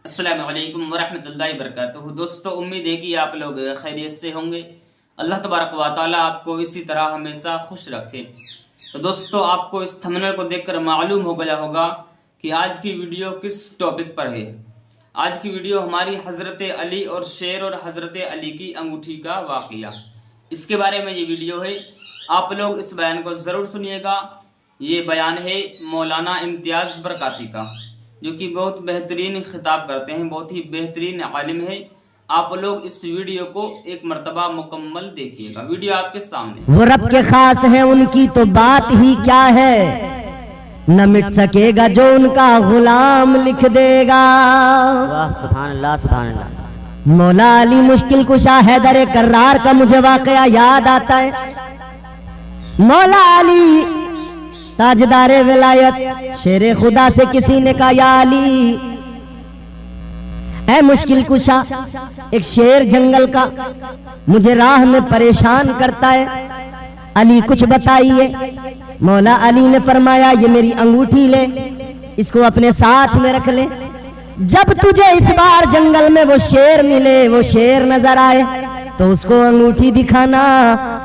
अस्सलाम वालेकुम वरहमतुल्लाहि वबरकातुहू। दोस्तों, उम्मीद है कि आप लोग खैरियत से होंगे। अल्लाह तबारक व तआला आपको इसी तरह हमेशा खुश रखे। तो दोस्तों, आपको इस थंबनेल को देखकर मालूम हो गया होगा कि आज की वीडियो किस टॉपिक पर है। आज की वीडियो हमारी हज़रत अली और शेर और हज़रत अली की अंगूठी का वाक़या, इसके बारे में ये वीडियो है। आप लोग इस बयान को ज़रूर सुनिएगा। ये बयान है मौलाना इम्तियाज़ बरकाती का, जो कि बहुत बेहतरीन खिताब करते हैं, बहुत ही बेहतरीन आलिम है। आप लोग इस वीडियो को एक मर्तबा मुकम्मल देखिएगा। वीडियो आपके सामने। वो रब के खास है, उनकी तो बात ही क्या है, न मिट सकेगा जो उनका गुलाम लिख देगा। वाह, सुभान अल्लाह, सुभान अल्लाह। मौला अली मुश्किल कुशा हैदर कर्रार का मुझे वाकया याद आता है। मौला अली ताजदारे विलायत शेरे खुदा से किसी ने कहा, या अली है मुश्किल कुशा, एक शेर जंगल का मुझे राह में परेशान करता है, अली कुछ बताइए। मौला अली ने फरमाया, ये मेरी अंगूठी ले, इसको अपने साथ में रख ले। जब तुझे इस बार जंगल में वो शेर मिले, वो शेर नजर आए, तो उसको अंगूठी दिखाना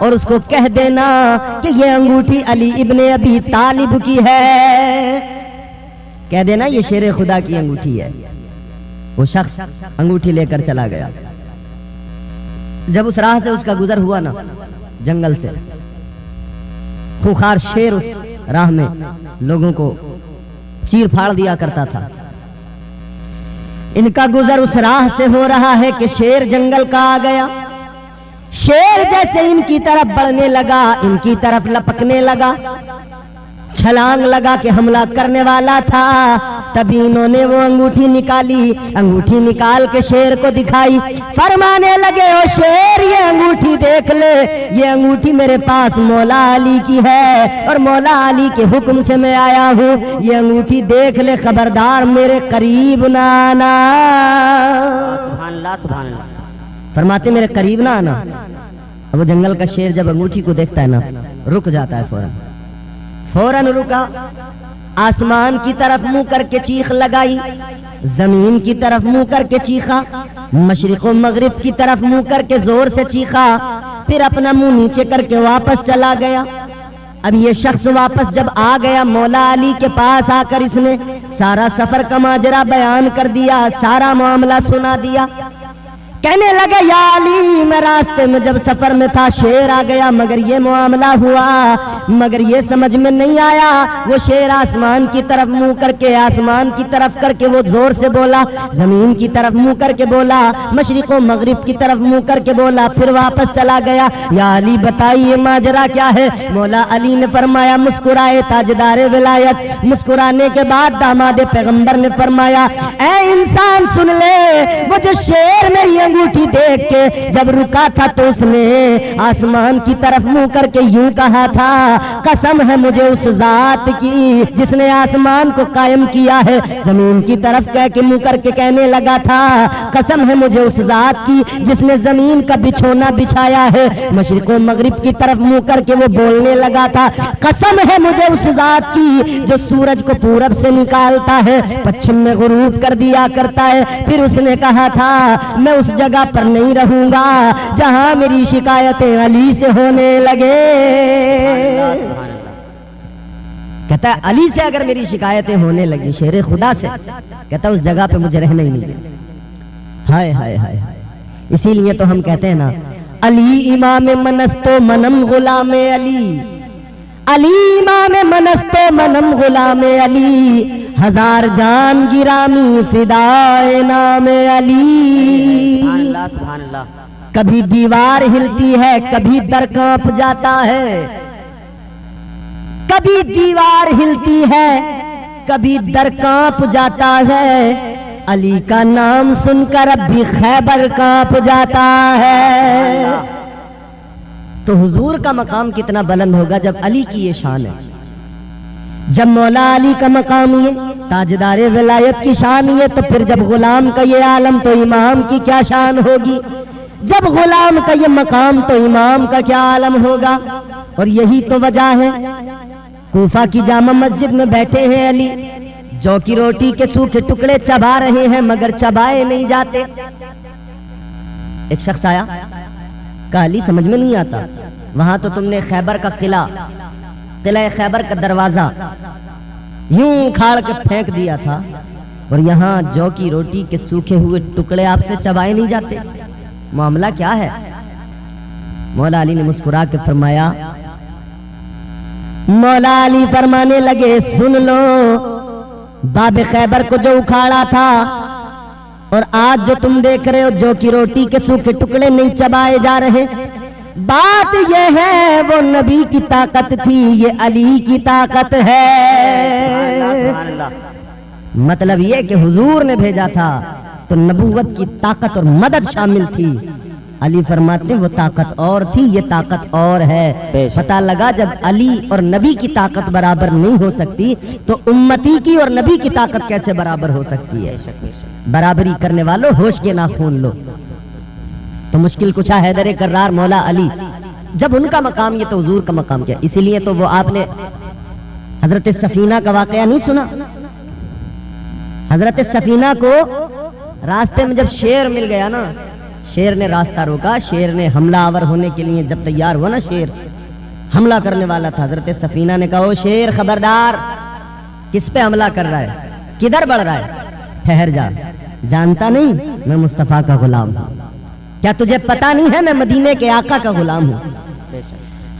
और उसको कह देना कि ये अंगूठी अली इब्ने अबी तालिब की है। कह देना ये शेर खुदा की अंगूठी है। वो शख्स अंगूठी लेकर चला गया। जब उस राह से उसका गुजर हुआ ना, जंगल से, खूंखार शेर उस राह में लोगों को चीर फाड़ दिया करता था। इनका गुजर उस राह से हो रहा है कि शेर जंगल का आ गया। शेर जैसे इनकी तरफ बढ़ने लगा, इनकी तरफ लपकने लगा, छलांग लगा के हमला करने वाला था। तभी इन्होंने वो अंगूठी निकाली, अंगूठी निकाल के शेर को दिखाई, फरमाने लगे, ओ शेर ये अंगूठी देख ले, ये अंगूठी मेरे पास मौला अली की है और मौला अली के हुक्म से मैं आया हूँ। ये अंगूठी देख ले, खबरदार मेरे करीब ना आना। सुभान अल्लाह, सुभान अल्लाह। फरमाते मेरे करीब ना आना। अब वो जंगल का शेर जब अंगूठी को देखता है ना, रुक जाता है, फौरन रुका, आसमान की तरफ मुंह करके चीख लगाई, जमीन की तरफ मुंह करके चीखा, मशरिक और मगरिब की तरफ मुंह करके जोर से चीखा, फिर अपना मुंह नीचे करके वापस चला गया। अब ये शख्स वापस जब आ गया मौला अली के पास आकर इसने सारा सफर का माजरा बयान कर दिया, सारा मामला सुना दिया। कहने लगे, या अली मैं रास्ते में जब सफर में था शेर आ गया, मगर ये मामला हुआ, मगर ये समझ में नहीं आया। वो शेर आसमान की तरफ मुंह करके, आसमान की तरफ करके वो जोर से बोला, जमीन की तरफ मुंह करके बोला, मशरिक व मगरिब की तरफ मुंह करके बोला, फिर वापस चला गया। या अली बताइए माजरा क्या है। मौला अली ने फरमाया, मुस्कुराए ताजदारे विलायत। मुस्कुराने के बाद दामाद पैगंबर ने फरमाया, ऐ इंसान सुन ले, वो जो शेर मेरी अंगूठी देख के जब रुका था तो उसने आसमान की तरफ मुंह करके यूं कहा था, कसम है मुझे उस जात की जिसने आसमान को कायम किया है। जमीन की तरफ कह के मुंह करके कहने लगा था, कसम है मुझे उस जात की जिसने जमीन का बिछोना बिछाया है। मशरिक व मगरिब की तरफ मुंह करके वो बोलने लगा था, कसम है मुझे उस जात की जो सूरज को पूरब से निकालता है, पश्चिम में गुरूब कर दिया करता है। फिर उसने कहा था, मैं उस जगह पर नहीं रहूंगा जहां मेरी शिकायतें अली से होने लगे। कहता है, अली से अगर मेरी शिकायतें होने लगी, शेर खुदा से, कहता उस जगह पे मुझे रहना ही नहीं है। हाय हाय हाय हाय। इसीलिए तो हम कहते हैं ना, अली इमाम मनस्तो मनम गुलाम अली, अली इमाम मनस्तो मनम गुलाम अली, हजार जान गिरामी फिदाए नाम अली। सुभान अल्लाह, सुभान अल्लाह। कभी दीवार हिलती है, कभी दर कांप जाता है, कभी दीवार हिलती है, कभी दर कांप जाता है। अली का नाम सुनकर अब भी खैबर कांप जाता है। तो हुजूर का मकाम कितना बुलंद होगा जब अली की ये शान है। जब मौला अली का मकाम ये, ताजदारे विलायत की शान ये, तो फिर जब गुलाम का ये आलम, तो इमाम की क्या शान होगी। जब गुलाम का ये मकाम, तो इमाम का क्या आलम होगा। और यही तो वजह है, कूफा की जामा मस्जिद में बैठे हैं अली, जौ की रोटी के सूखे टुकड़े चबा रहे हैं मगर चबाए नहीं जाते। एक शख्स आया, कहा अली समझ में नहीं आता, वहां तो तुमने खैबर का किला खैबर का दरवाजा यूं उखाड़ के फेंक दिया था और यहाँ जौ की रोटी के सूखे हुए टुकड़े आपसे चबाए नहीं जाते, मामला क्या है? मौला अली ने मुस्कुरा के फरमाया, मौला अली फरमाने लगे सुन लो, बाबे खैबर को जो उखाड़ा था और आज जो तुम देख रहे हो जौ की रोटी के सूखे टुकड़े नहीं चबाए जा रहे, बात यह है वो नबी की ताकत थी, ये अली की ताकत है। मतलब ये कि हुजूर ने भेजा था तो नबूवत की ताकत और मदद शामिल थी। अली फरमाते वो ताकत और थी, ये ताकत और है। पता लगा जब अली और नबी की ताकत बराबर नहीं हो सकती तो उम्मती की और नबी की ताकत कैसे बराबर हो सकती है? बराबरी करने वालों होश के नाखून लो। तो मुश्किल कुछा हैदर कर्रार मौला अली, जब उनका मकाम ये तो हुजूर का मकाम क्या, इसीलिए तो वो आपने हजरत सफीना का वाकया नहीं सुना? हजरत सफीना को रास्ते में जब शेर मिल गया ना, शेर ने रास्ता रोका, शेर ने हमलावर होने के लिए जब तैयार हुआ ना, शेर हमला करने वाला था, हजरत सफीना ने कहा ओ शेर खबरदार, किस पे हमला कर रहा है, किधर बढ़ रहा है, ठहर जा, जानता नहीं मैं मुस्तफा का गुलाम हूं, क्या तुझे पता नहीं है मैं मदीने के आका का गुलाम हूं?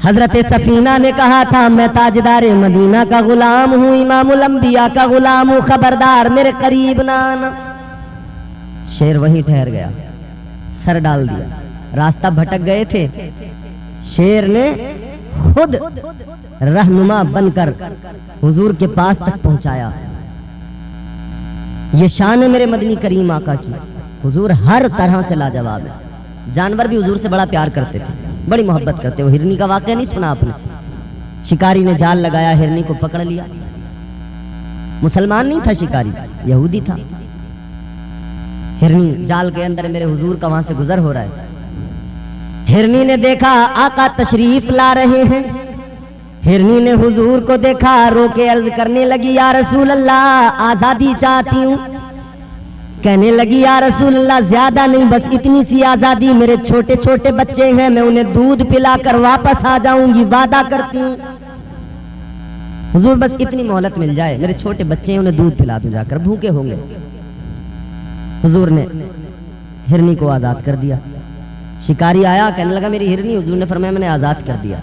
हजरत सफीना ने कहा था मैं ताजदार मदीना का गुलाम हूं, इमामुल अंबिया का गुलाम हूं, खबरदार मेरे करीब ना आना। शेर वहीं ठहर गया, सर डाल दिया, रास्ता भटक गए थे, शेर ने खुद रहनुमा बनकर हुजूर के पास तक पहुंचाया। ये शान है मेरे मदनी करीम आका की, हुजूर हर तरह से लाजवाब है। जानवर भी हुजूर से बड़ा प्यार करते थे, बड़ी मोहब्बत करते। वो हिरनी का वाकया नहीं सुना आपने? शिकारी ने जाल लगाया, हिरनी को पकड़ लिया। मुसलमान नहीं था शिकारी, यहूदी था। हिरनी जाल के अंदर, मेरे हुजूर का वहां से गुजर हो रहा है। हिरनी ने देखा आका तशरीफ ला रहे हैं, हिरनी ने हुजूर को देखा, रोके अर्ज करने लगी या रसूल अल्लाह आजादी चाहती हूँ। कहने लगी या रसूल अल्लाह ज्यादा नहीं, बस इतनी सी आजादी, मेरे छोटे छोटे बच्चे हैं, मैं उन्हें दूध पिलाकर वापस आ जाऊंगी, वादा करती हूँ। हुजूर बस इतनी मोहलत मिल जाए, मेरे छोटे बच्चे हैं उन्हें दूध पिला दूं, जाकर भूखे होंगे। हुजूर ने हिरनी को आजाद कर दिया। शिकारी आया, कहने लगा मेरी हिरनी, हुजूर ने फरमाया मैंने आजाद कर दिया।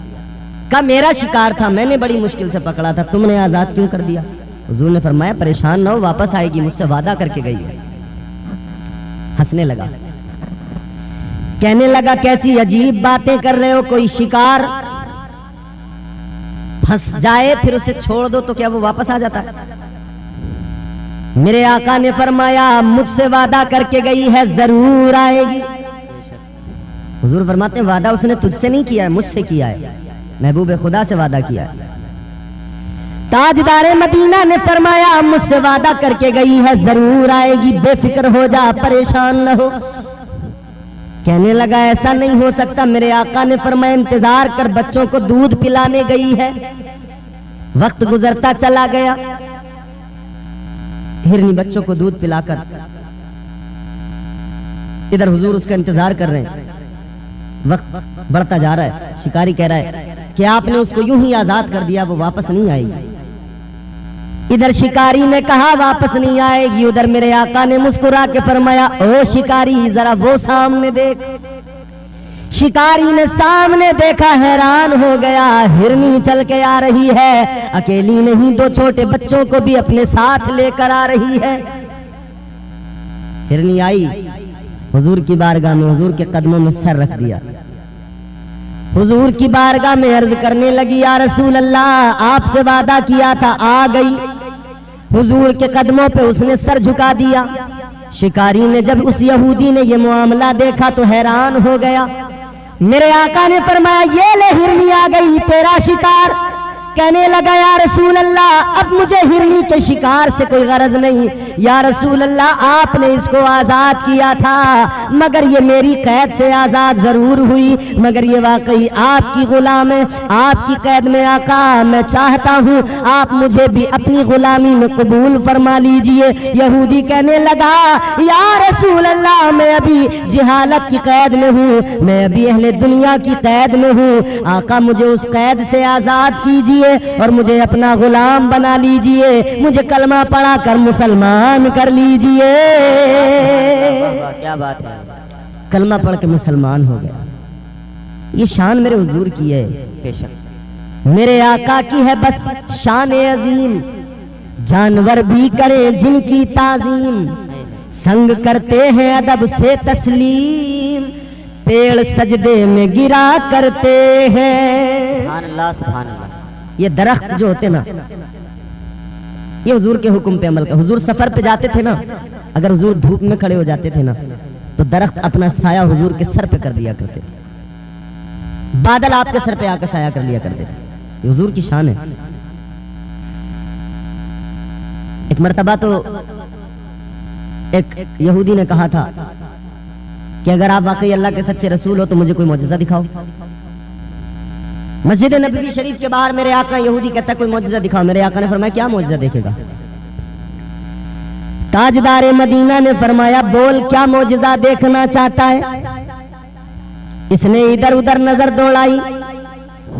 कहा मेरा शिकार था, मैंने बड़ी मुश्किल से पकड़ा था, तुमने आजाद क्यों कर दिया? हुजूर ने फरमाया परेशान न हो, वापस आएगी, मुझसे वादा करके गई है। हंसने लगा, कहने लगा कैसी अजीब बातें कर रहे हो, कोई शिकार फंस जाए फिर उसे छोड़ दो तो क्या वो वापस आ जाता है? मेरे आका ने फरमाया मुझसे वादा करके गई है, जरूर आएगी। हुजूर फरमाते हैं वादा उसने तुझसे नहीं किया है, मुझसे किया है, महबूब खुदा से वादा किया है। ताजदारे मदीना ने फरमाया मुझसे वादा करके गई है, जरूर आएगी, बेफिक्र हो जा, परेशान न हो। कहने लगा ऐसा नहीं हो सकता, मेरे आका ने फरमाया इंतजार कर, बच्चों को दूध पिलाने गई है। वक्त गुजरता चला गया, हिरनी बच्चों को दूध पिलाकर, इधर हुजूर उसका इंतजार कर रहे हैं। वक्त बढ़ता जा रहा है, शिकारी कह रहा है कि आपने उसको यूं ही आजाद कर दिया, वो वापस नहीं आएगी। इधर शिकारी ने कहा वापस नहीं आएगी, उधर मेरे आका ने मुस्कुरा के फरमाया ओ शिकारी जरा वो सामने देख। शिकारी ने सामने देखा, हैरान हो गया, हिरनी चल के आ रही है, अकेली नहीं, दो छोटे बच्चों को भी अपने साथ लेकर आ रही है। हिरनी आई हुजूर की बारगाह में, हुजूर के कदमों में सर रख दिया, हुजूर की बारगाह में अर्ज करने लगी या रसूल अल्लाह आपसे वादा किया था, आ गई। हुजूर के कदमों पे उसने सर झुका दिया। शिकारी ने जब उस यहूदी ने ये मामला देखा तो हैरान हो गया। मेरे आका ने फरमाया ये ले हिरनी आ गई, तेरा शिकार। कहने लगा या रसूल अल्लाह अब मुझे हिरनी के शिकार से कोई गरज नहीं, या रसूल अल्लाह आपने इसको आजाद किया था मगर ये मेरी कैद से आजाद जरूर हुई, मगर ये वाकई आपकी गुलाम है, आपकी कैद में आका मैं चाहता हूँ आप मुझे भी अपनी गुलामी में कबूल फरमा लीजिए। यहूदी कहने लगा या रसूल अल्लाह मैं अभी जिहालत की कैद में हूँ, मैं अभी अहले दुनिया की कैद में हूँ, आका मुझे उस कैद से आजाद कीजिए और मुझे अपना गुलाम बना लीजिए, मुझे कलमा पढ़ा कर मुसलमान कर लीजिए। क्या बात है, कलमा पढ़ के मुसलमान हो गया। ये शान मेरे हुजूर की है, बेशक मेरे आका की है बस शान अजीम, जानवर भी करें जिनकी ताजीम, संग करते हैं अदब से तस्लीम, पेड़ सजदे में गिरा करते हैं। सुभान अल्लाह सुभान अल्लाह। ये दरख्त जो होते ना ये हुजूर के हुक्म पे अमल कर। हुजूर सफर पे जाते थे ना, अगर हुजूर धूप में खड़े हो जाते थे ना तो दरख्त अपना साया हुजूर के सर पे कर दिया करते थे, बादल आपके सर पे आकर साया कर लिया करते थे। ये हुजूर की शान है। एक मर्तबा तो एक यहूदी ने कहा था कि अगर आप वाकई अल्लाह के सच्चे रसूल हो तो मुझे कोई मौजज़ा दिखाओ। मस्जिद नबवी शरीफ के बाहर मेरे आका, यहूदी कहता कोई मौजज़ा दिखाओ। मेरे आका ने फरमाया क्या मौजज़ा देखेगा? ताजदार मदीना ने फरमाया बोल क्या मौजज़ा देखना चाहता है? इसने इधर उधर नजर दौड़ाई,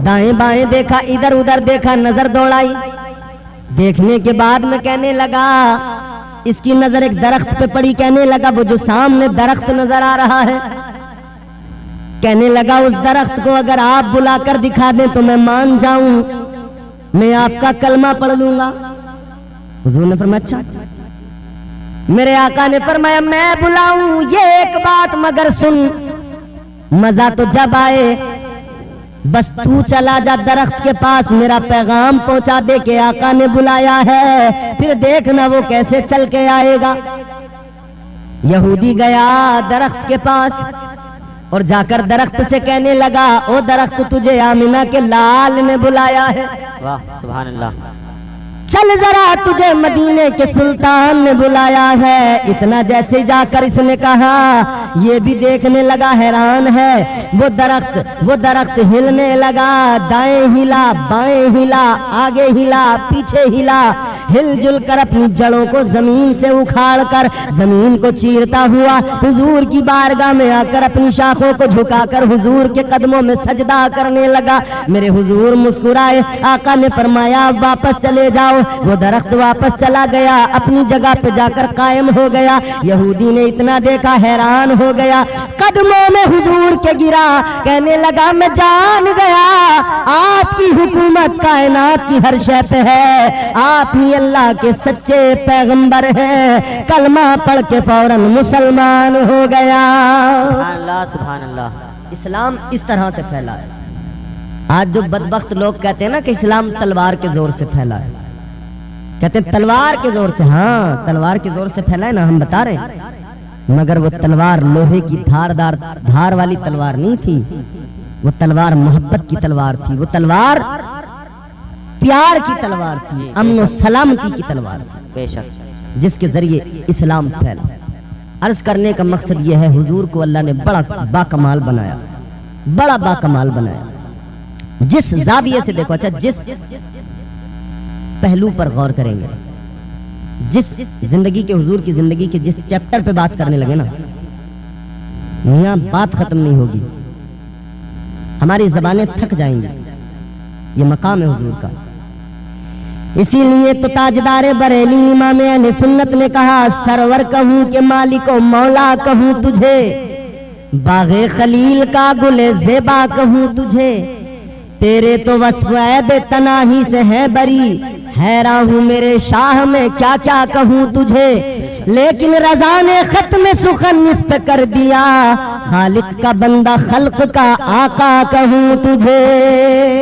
दाएं बाएं देखा, इधर उधर देखा, नजर दौड़ाई। देखने के बाद में कहने लगा, इसकी नजर एक दरख्त पे पड़ी, कहने लगा वो जो सामने दरख्त नजर आ रहा है, कहने लगा उस दरख्त को अगर आप बुलाकर दिखा दें तो मैं मान जाऊं, मैं आपका कलमा पढ़ लूंगा। हुजूर ने फरमाया अच्छा। मेरे आका ने फरमाया मैं बुलाऊं ये एक बात, मगर सुन मजा तो जब आए, बस तू चला जा दरख्त के पास, मेरा पैगाम पहुंचा दे के आका ने बुलाया है, फिर देखना वो कैसे चल के आएगा। यहूदी गया दरख्त के पास और जाकर दरख्त से कहने लगा ओ दरख्त तुझे आमिना के लाल ने बुलाया है, वाह सुभान अल्लाह। चल जरा तुझे मदीने के सुल्तान ने बुलाया है। इतना जैसे जाकर इसने कहा ये भी देखने लगा, हैरान है। वो दरख्त हिलने लगा, दाएं हिला, बाएं हिला, आगे हिला, पीछे हिला, हिलजुल कर अपनी जड़ों को जमीन से उखाड़ कर जमीन को चीरता हुआ हुजूर की बारगाह में आकर अपनी शाखों को झुकाकर हुजूर के कदमों में सजदा करने लगा। मेरे हुजूर मुस्कुराए, आका ने फरमाया वापस चले जाओ। वो दरख्त वापस चला गया, अपनी जगह पे जाकर कायम हो गया। यहूदी ने इतना देखा, हैरान हो गया, कदमों में हुजूर के गिरा, कहने लगा मैं जान गया आपकी हुकूमत कायनात की हर शय पे है, आप ही अल्लाह के सच्चे पैगंबर हैं। कलमा पढ़ के फौरन मुसलमान हो गया। सुभान अल्लाह सुभान अल्लाह। इस्लाम इस तरह से फैला है। आज जो बदबख्त लोग कहते हैं ना कि इस्लाम तलवार के जोर से फैला है, कहते हैं तलवार के जोर से, हाँ तलवार के जोर से फैला है ना, हम बता रहे हैं, मगर वो तलवार लोहे की धार वाली तलवार नहीं थी, वो तलवार मोहब्बत की तलवार थी, वो तलवार प्यार की तलवार थी, अमन सलामती की तलवार थी, बेशक, जिसके जरिए इस्लाम फैला। अर्ज करने का मकसद यह है, हुजूर को अल्लाह ने बड़ा बाकमाल बनाया, बड़ा बाकमाल बनाया। जिस जाविये से देखो, अच्छा जिस पहलू पर गौर करेंगे, जिस जिंदगी के हुजूर की जिंदगी के जिस चैप्टर पे बात करने लगे ना, मियां बात खत्म नहीं होगी, हमारी जबानें थक जाएंगी। ये मकाम है हुजूर का। इसीलिए तो ताजदार बरेली इमाम अहले सुन्नत ने कहा, सरवर कहूं के मालिक ओ मौला कहूं तुझे, बागे खलील का गुले ज़ेबा कहूं तुझे, तेरे तो वस्फ़ बेतनाही से है बरी, हैरान हूँ मेरे शाह में क्या क्या कहूँ तुझे, लेकिन रज़ा ने ख़त्म सुखन इस पे कर दिया, खालिक का बंदा खल्क का आका कहूँ तुझे।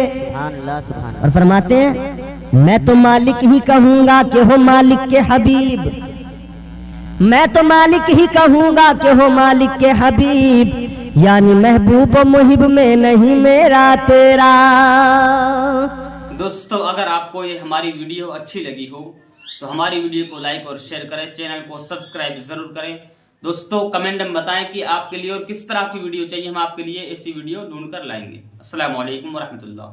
सुभान अल्लाह सुभान अल्लाह। और फरमाते हैं मैं तो मालिक ही कहूँगा कि हो मालिक के हबीब, मैं तो मालिक ही कहूँगा कि हो मालिक के हबीब, यानी महबूब मुहिब में नहीं मेरा तेरा। दोस्तों अगर आपको ये हमारी वीडियो अच्छी लगी हो तो हमारी वीडियो को लाइक और शेयर करें, चैनल को सब्सक्राइब जरूर करें। दोस्तों कमेंट में बताएं कि आपके लिए और किस तरह की वीडियो चाहिए, हम आपके लिए ऐसी वीडियो ढूंढ कर लाएंगे। अस्सलाम वालेकुम वरहमतुल्लाह।